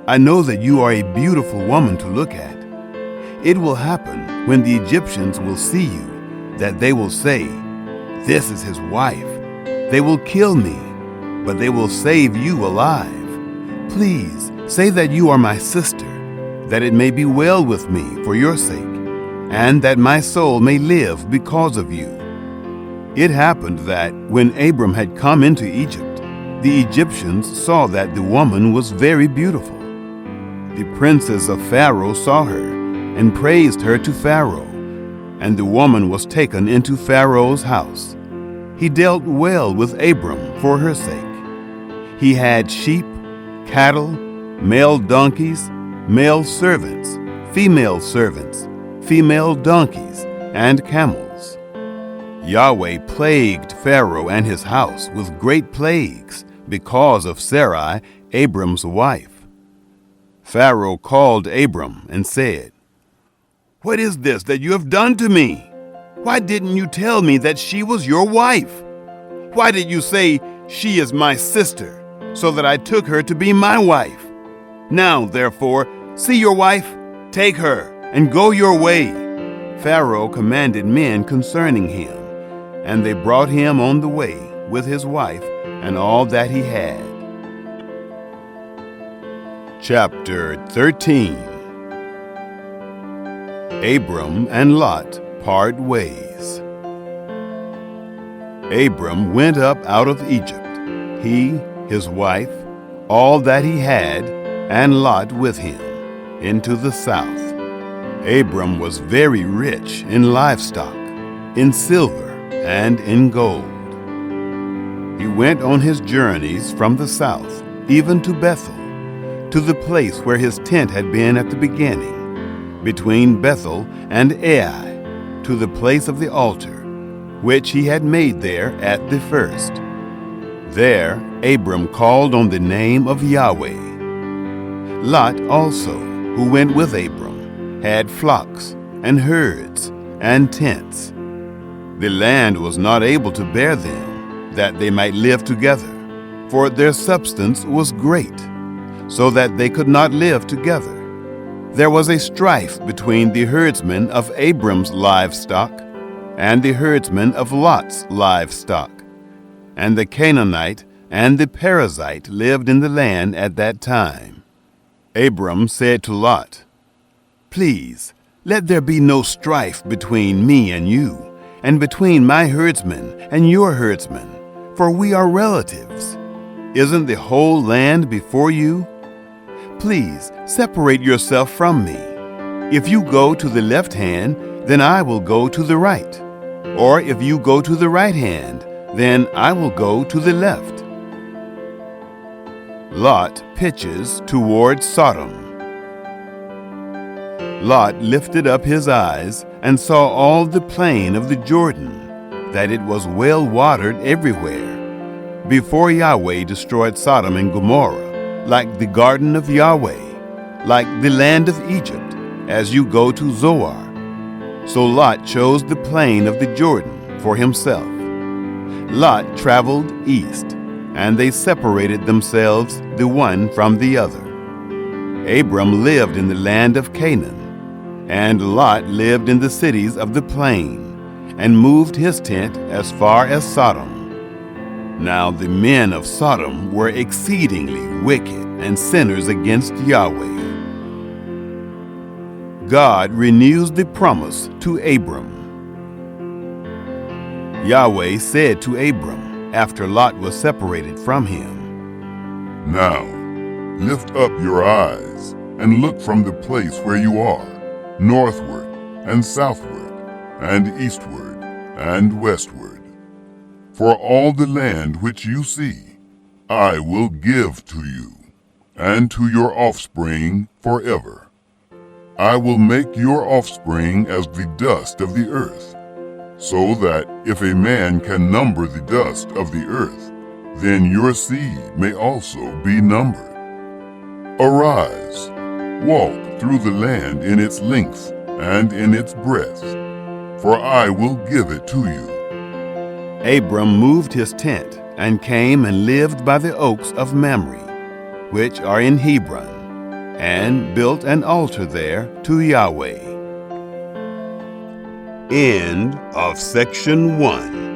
I know that you are a beautiful woman to look at. It will happen when the Egyptians will see you that they will say, 'This is his wife.' They will kill me, but they will save you alive. Please say that you are my sister, that it may be well with me for your sake, and that my soul may live because of you." It happened that when Abram had come into Egypt, the Egyptians saw that the woman was very beautiful. The princes of Pharaoh saw her and praised her to Pharaoh, and the woman was taken into Pharaoh's house. He dealt well with Abram for her sake. He had sheep, cattle, male donkeys, male servants, female donkeys, and camels. Yahweh plagued Pharaoh and his house with great plagues because of Sarai, Abram's wife. Pharaoh called Abram and said, "What is this that you have done to me? Why didn't you tell me that she was your wife? Why did you say, 'She is my sister,' so that I took her to be my wife? Now, therefore, see your wife, take her, and go your way." Pharaoh commanded men concerning him, and they brought him on the way with his wife and all that he had. Chapter 13. Abram and Lot part ways. Abram went up out of Egypt, he, his wife, all that he had, and Lot with him, into the south. Abram was very rich in livestock, in silver, and in gold. He went on his journeys from the south, even to Bethel, to the place where his tent had been at the beginning, between Bethel and Ai, to the place of the altar, which he had made there at the first. There Abram called on the name of Yahweh. Lot also, who went with Abram, had flocks and herds and tents. The land was not able to bear them, that they might live together, for their substance was great, so that they could not live together. There was a strife between the herdsmen of Abram's livestock and the herdsmen of Lot's livestock. And the Canaanite and the Perizzite lived in the land at that time. Abram said to Lot, "Please, let there be no strife between me and you, and between my herdsmen and your herdsmen, for we are relatives. Isn't the whole land before you? Please separate yourself from me. If you go to the left hand, then I will go to the right. Or if you go to the right hand, then I will go to the left." Lot pitches toward Sodom. Lot lifted up his eyes and saw all the plain of the Jordan, that it was well watered everywhere, before Yahweh destroyed Sodom and Gomorrah, like the garden of Yahweh, like the land of Egypt, as you go to Zoar. So Lot chose the plain of the Jordan for himself. Lot traveled east, and they separated themselves the one from the other. Abram lived in the land of Canaan, and Lot lived in the cities of the plain, and moved his tent as far as Sodom. Now the men of Sodom were exceedingly wicked and sinners against Yahweh. God renews the promise to Abram. Yahweh said to Abram, after Lot was separated from him, "Now lift up your eyes and look from the place where you are, northward and southward and eastward and westward. For all the land which you see, I will give to you, and to your offspring forever. I will make your offspring as the dust of the earth, so that if a man can number the dust of the earth, then your seed may also be numbered. Arise, walk through the land in its length and in its breadth, for I will give it to you." Abram moved his tent and came and lived by the oaks of Mamre, which are in Hebron, and built an altar there to Yahweh. End of section 1.